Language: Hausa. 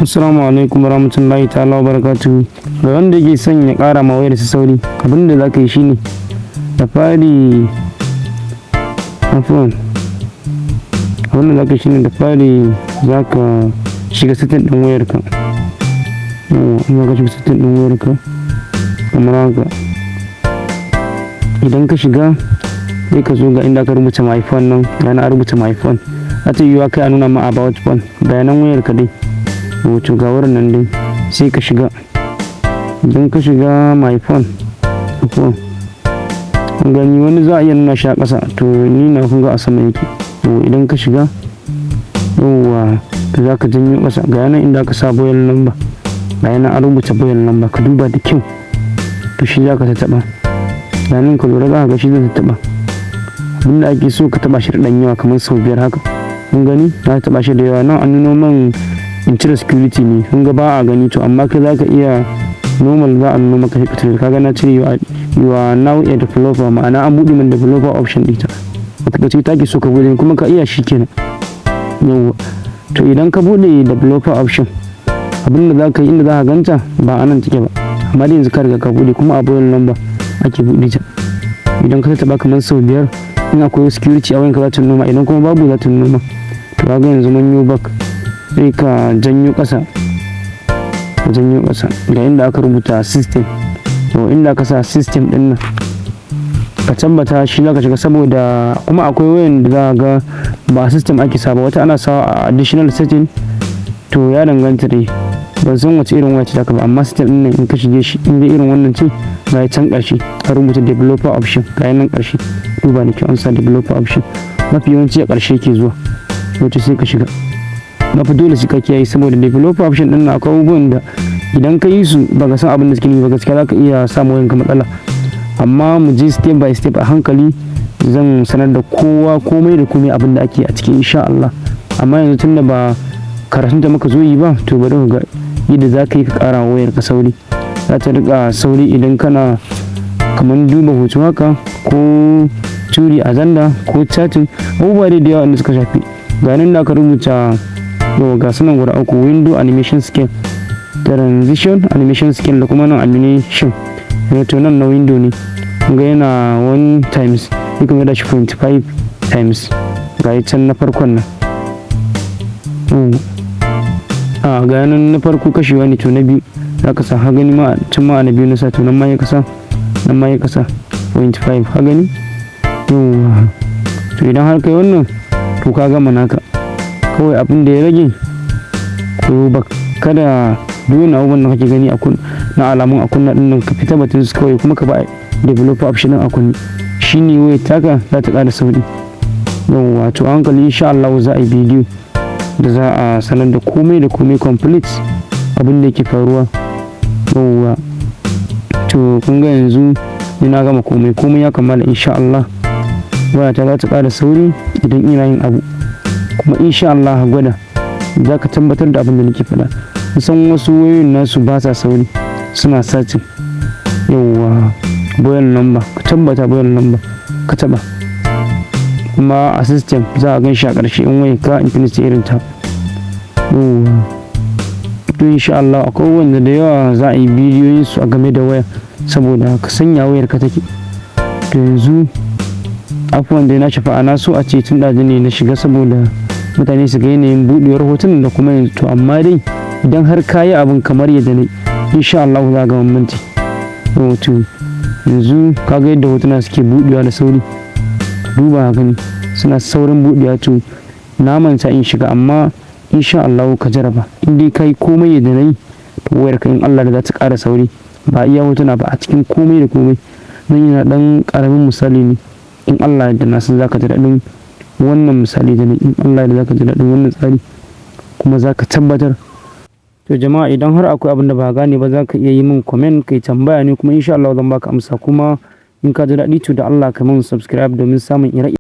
Assalamu alaikum warahmatullahi ta'ala wabarakatuh. Ga wanda yake son ya ƙara ma wayar sa sauri, abin da za ka yi shine da fari abin da za ka yi shine da fari za ka shiga setting ɗin wayarka. Za ka shiga setting ɗin wayarka kamar haka. Idan ka shiga sai ka zo ga inda aka rubuta my phone nan, yana rubuta my phone. A ta yiwuwa kai a nuna ma about phone, bayanan wayarka dai. Wato ga wurin nan dai sai ka shiga. Idan ka shiga my phone kun gani wani za a iya nuna shi a ƙasa, to ni na kun ga a sama yake. To idan ka shiga yawwa za ka janyo ƙasa ga yana inda aka sa boyal number, ga yana an rubuta boyal number, ka duba da kyau. To shi za ka taɓa, yanin ka lura za ka ga shi zai taɓa. Abinda ake so ka taɓa shi da ɗan yawa kamar sau 5 haka. Kun gani za ka taɓa shi da yawa. Nan an nuno man in cire security ne, kun ga ba a gani, to amma kai za ka iya normal za a nuna maka shi ka ga na cire you are now a developer, ma'ana an buɗe min developer option ɗita. Wata ce take so ka buɗe kuma ka iya shi kenan. Yawwa to idan ka buɗe developer option, abinda za ka yi inda za ka ganta ba anan take ba, amma da yanzu ka riga ka buɗe kuma a boyal number ake buɗe ta. Idan ka taɓa kamar sau 5 in akwai security a wayanka za ta nuna, idan kuma babu za ta nuna. To kaga yanzu mun yi back, sai ka janyo ƙasa ga inda aka rubuta system. To inda aka sa system din nan ka tabbata shi zaka shiga, saboda kuma akwai wayan da za ga ba system ake sa ba, wata ana sawa a additional setting. To ya danganta dai, ban san wace irin waya ce zaka ba, amma system din nan in ka shige shi in dai irin wannan ce ga can ƙarshe ka rubuta developer option, ga nan ƙarshe duba da kyau an sa developer option, mafi yawanci a ƙarshe ke zuwa. Wato sai ka shiga, na fi dole su ka kiyaye, saboda developer option din na akwai abubuwan da idan ka yi su ba ka san abin da suke yi ba, gaskiya za ka iya samu wayanka matsala. Amma mu je step by step a hankali, zan sanar da kowa komai da komai abin da ake a cikin insha Allah. Amma yanzu tunda ba karatun da muka zo yi ba, to bari ku ga yadda za ka yi ka ƙara wayar ka sauri. Za ta riƙa sauri idan kana kamar duba hoto haka, ko turi a zanda, ko chatting, abubuwa da yawa da suka shafi. Ga nan da aka rubuta yau ga sunan guda 3, window animation scale, transition animation scale da kuma nan animation. To nan na window ne, ga yana 1 times, sai kuma da shi 0.5 times, ga can na farkon nan. Ga nan na farko kashewa ne, to na biyu za ka sa, ha gani ma can ma na biyu na sa, to nan ma ya kasa 0.5, ha gani. To idan har kai wannan to ka gama naka, kawai abin da ya rage ko ba kada duk abubuwan da kake gani na alamun a kunna din nan ka fita batun su kawai, kuma ka ba developer option din a kunni, shine wayar taka za ta ƙara sauri. Yawwa to hankali insha Allah za a yi bidiyo da za a sanar da komai da komai complete abin da yake faruwa. Yawwa to kun ga yanzu ina gama komai ya kammala insha Allah. Waya ta za ta ƙara sauri idan ina yin abu, kuma insha Allah gwada za ka tabbatar da abin da nake faɗa. Kusan wasu wayoyin nasu ba sa sauri, suna sacin. Yawwa boyal number, ka tabbata boyal number ka taɓa, kuma a system za a gan shi a ƙarshe in wayar ka infinity irin ta. Yawwa to insha Allah akwai wanda da yawa za a yi bidiyoyin su a game da waya, saboda ka sanya wayar ka take. To yanzu afuwan da na shafa ana so a ce tun da ne na shiga, saboda mutane su ga yanayin buɗewar hotunan da kuma yanzu. To amma dai idan har ka yi abin kamar yadda ne insha Allah za ga bambanci. To yanzu ka ga yadda hotuna suke buɗewa da sauri, duba gani suna saurin buɗewa. To na manta in shiga, amma insha Allah ka jaraba, in dai ka yi komai yadda na yi, to wayar ka in Allah da za ta ƙara sauri, ba iya hotuna ba, a cikin komai da komai. Zan yi na ɗan ƙaramin misali ne, in Allah da na san za ka ji daɗin wannan misali da ne, in Allah da za ka ji daɗin wannan tsari kuma za ka tabbatar. To jama'a idan har akwai abin da ba gane ba, za ka iya yi min comment, kai tambaya ne, kuma insha Allah zan baka amsa. Kuma in ka ji daɗi to da Allah ka min subscribe domin samun ire